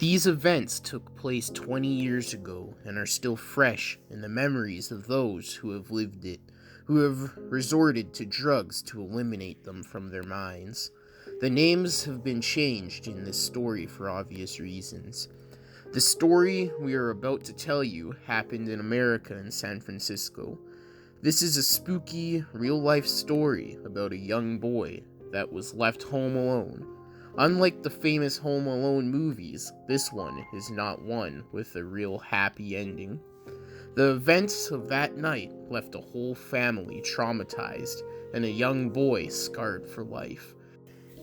These events took place 20 years ago and are still fresh in the memories of those who have lived it, who have resorted to drugs to eliminate them from their minds. The names have been changed in this story for obvious reasons. The story we are about to tell you happened in America in San Francisco. This is a spooky, real-life story about a young boy that was left home alone. Unlike the famous Home Alone movies, this one is not one with a real happy ending. The events of that night left a whole family traumatized and a young boy scarred for life.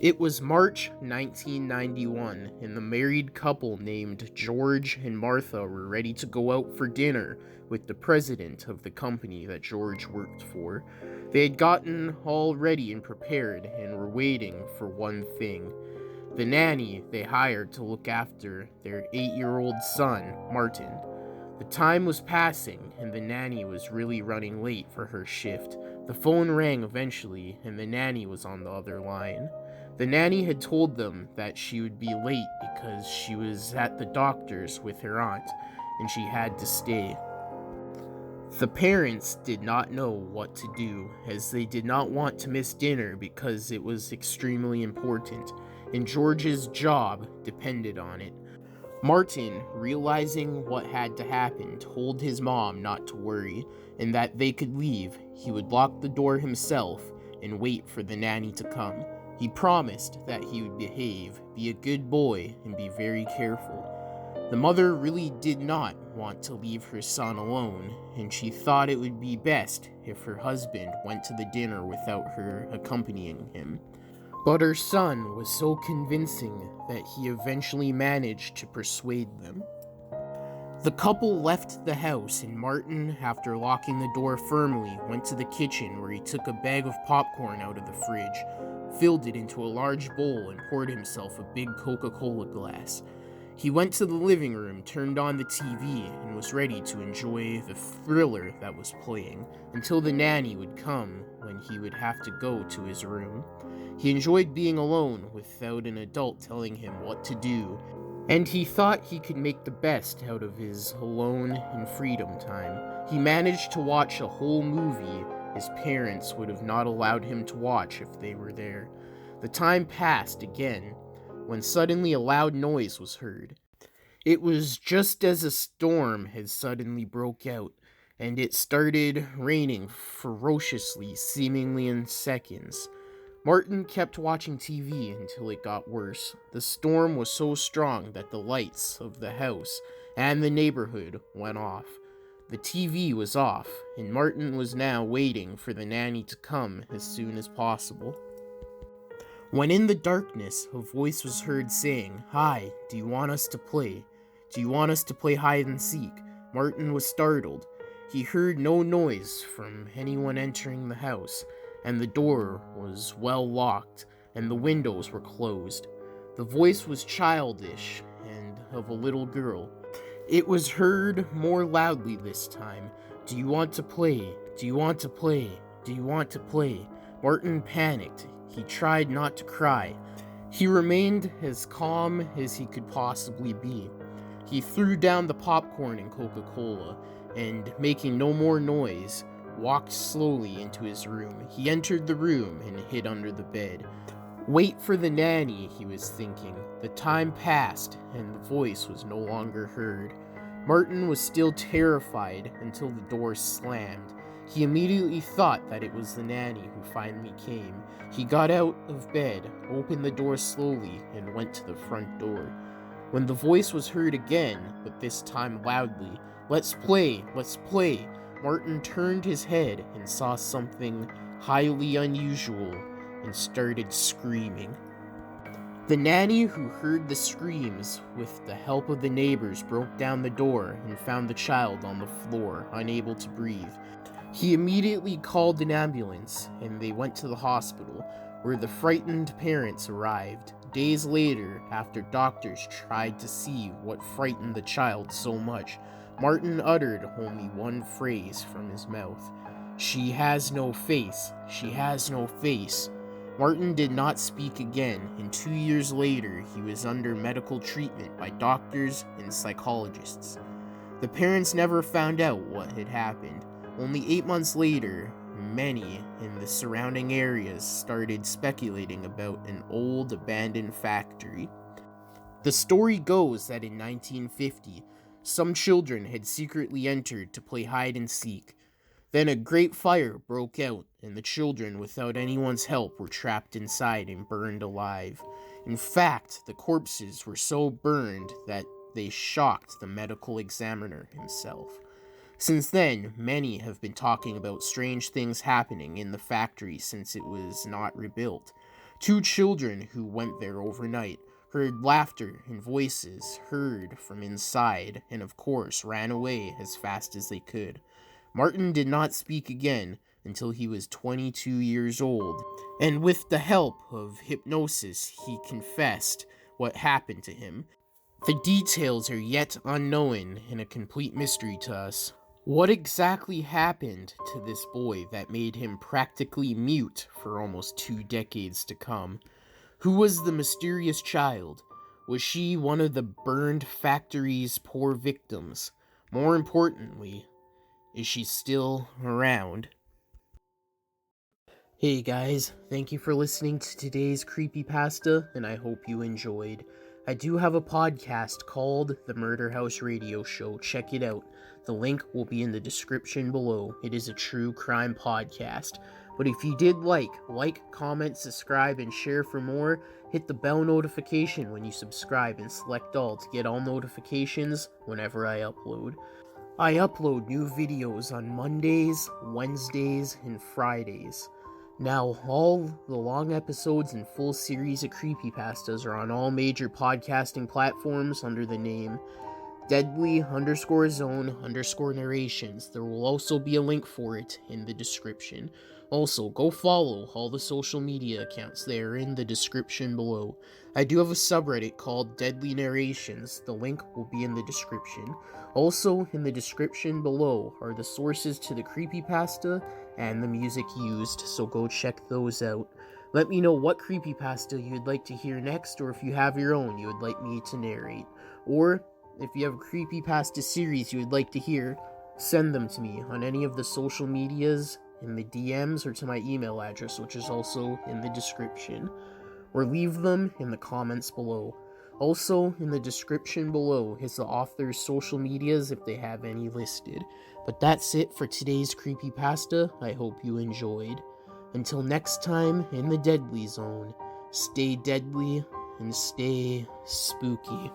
It was March 1991, and the married couple named George and Martha were ready to go out for dinner with the president of the company that George worked for. They had gotten all ready and prepared and were waiting for one thing: the nanny they hired to look after their 8-year-old son, Martin. The time was passing, and the nanny was really running late for her shift. The phone rang eventually, and the nanny was on the other line. The nanny had told them that she would be late because she was at the doctor's with her aunt, and she had to stay. The parents did not know what to do, as they did not want to miss dinner because it was extremely important, and George's job depended on it. Martin, realizing what had to happen, told his mom not to worry, and that they could leave. He would lock the door himself and wait for the nanny to come. He promised that he would behave, be a good boy, and be very careful. The mother really did not want to leave her son alone, and she thought it would be best if her husband went to the dinner without her accompanying him. But her son was so convincing that he eventually managed to persuade them. The couple left the house, and Martin, after locking the door firmly, went to the kitchen where he took a bag of popcorn out of the fridge, filled it into a large bowl, and poured himself a big Coca-Cola glass. He went to the living room, turned on the TV, and was ready to enjoy the thriller that was playing, until the nanny would come, when he would have to go to his room. He enjoyed being alone without an adult telling him what to do, and he thought he could make the best out of his alone and freedom time. He managed to watch a whole movie his parents would have not allowed him to watch if they were there. The time passed again, when suddenly a loud noise was heard. It was just as a storm had suddenly broke out, and it started raining ferociously, seemingly in seconds. Martin kept watching TV until it got worse. The storm was so strong that the lights of the house and the neighborhood went off. The TV was off, and Martin was now waiting for the nanny to come as soon as possible. When in the darkness, a voice was heard saying, "Hi, do you want us to play? Do you want us to play hide and seek?" Martin was startled. He heard no noise from anyone entering the house, and the door was well locked, and the windows were closed. The voice was childish and of a little girl. It was heard more loudly this time. "Do you want to play? Do you want to play? Do you want to play?" Martin panicked. He tried not to cry. He remained as calm as he could possibly be. He threw down the popcorn and Coca-Cola, and, making no more noise, walked slowly into his room. He entered the room and hid under the bed. Wait for the nanny, he was thinking. The time passed, and the voice was no longer heard. Martin was still terrified until the door slammed. He immediately thought that it was the nanny who finally came. He got out of bed, opened the door slowly, and went to the front door. When the voice was heard again, but this time loudly, "Let's play, let's play," Martin turned his head and saw something highly unusual and started screaming. The nanny, who heard the screams with the help of the neighbors, broke down the door and found the child on the floor, unable to breathe. He immediately called an ambulance, and they went to the hospital, where the frightened parents arrived. Days later, after doctors tried to see what frightened the child so much, Martin uttered only one phrase from his mouth: "She has no face, she has no face." Martin did not speak again, and 2 years later, he was under medical treatment by doctors and psychologists. The parents never found out what had happened. Only 8 months later, many in the surrounding areas started speculating about an old abandoned factory. The story goes that in 1950, some children had secretly entered to play hide and seek. Then a great fire broke out, and the children, without anyone's help, were trapped inside and burned alive. In fact, the corpses were so burned that they shocked the medical examiner himself. Since then, many have been talking about strange things happening in the factory since it was not rebuilt. 2 children who went there overnight heard laughter and voices heard from inside, and of course ran away as fast as they could. Martin did not speak again until he was 22 years old, and with the help of hypnosis, he confessed what happened to him. The details are yet unknown and a complete mystery to us. What exactly happened to this boy that made him practically mute for almost 2 decades to come? Who was the mysterious child? Was she one of the burned factory's poor victims? More importantly, is she still around? Hey guys, thank you for listening to today's Creepypasta, and I hope you enjoyed. I do have a podcast called The Murder House Radio Show. Check it out. The link will be in the description below. It is a true crime podcast. But if you did like, comment, subscribe, and share for more. Hit the bell notification when you subscribe and select all to get all notifications whenever I upload. I upload new videos on Mondays, Wednesdays, and Fridays. Now, all the long episodes and full series of Creepypastas are on all major podcasting platforms under the name Deadly_Zone_Narrations. There will also be a link for it in the description. Also, go follow all the social media accounts. They are in the description below. I do have a subreddit called Deadly Narrations. The link will be in the description. Also, in the description below are the sources to the creepypasta and the music used, so go check those out. Let me know what creepypasta you'd like to hear next, or if you have your own you would like me to narrate. Or, if you have a creepypasta series you would like to hear, send them to me on any of the social medias, in the DMs, or to my email address, which is also in the description. Or leave them in the comments below. Also, in the description below is the author's social medias if they have any listed. But that's it for today's Creepypasta. I hope you enjoyed. Until next time, in the Deadly Zone, stay deadly and stay spooky.